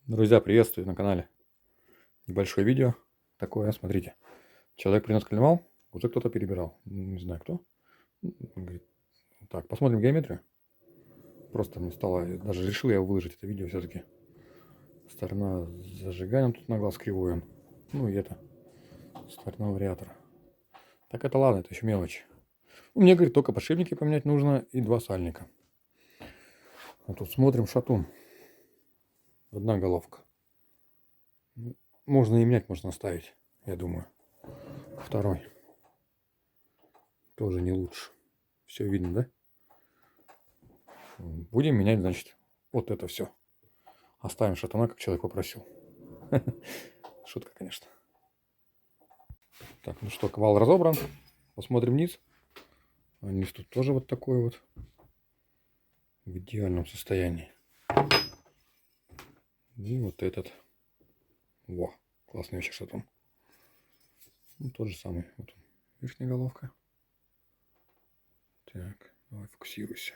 Друзья, приветствую на канале. Небольшое видео такое, смотрите. Человек принес клевал, уже кто-то перебирал. Не знаю кто. Говорит, так, посмотрим геометрию. Просто мне стало, даже решил я выложить это видео все-таки. Сторона зажигания тут на глаз кривой он. Ну и это, сторона вариатора. Так это ладно, это еще мелочь. Мне, говорит, только подшипники поменять нужно и 2 сальника. А тут смотрим шатун. Одна головка. Можно и менять, можно оставить, я думаю. Второй. Тоже не лучше. Все видно, да? Будем менять, значит, вот это все. Оставим шатуна, как человек попросил. Шутка, конечно. Так, ну что, вал разобран. Посмотрим вниз. Низ тут тоже вот такой вот. В идеальном состоянии. И вот этот. Во, классный вообще шатун. Ну, тот же самый. Вот он, верхняя головка. Так, давай фокусируйся.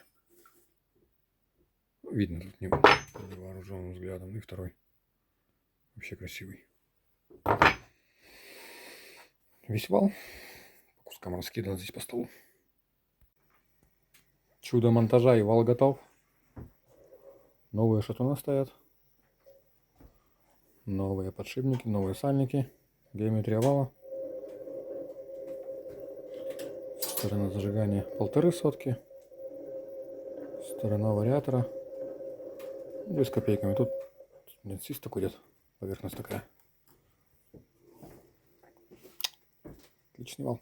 Видно тут невооруженным взглядом. И второй. Вообще красивый. Весь вал по кускам раскидан здесь по столу. Чудо монтажа, и вал готов. Новые шатуны стоят. Новые подшипники, новые сальники. Геометрия вала. Сторона зажигания 1,5 сотки. Сторона вариатора 2 с копейками. Тут нет, сист такой идет. Поверхность такая. Отличный вал.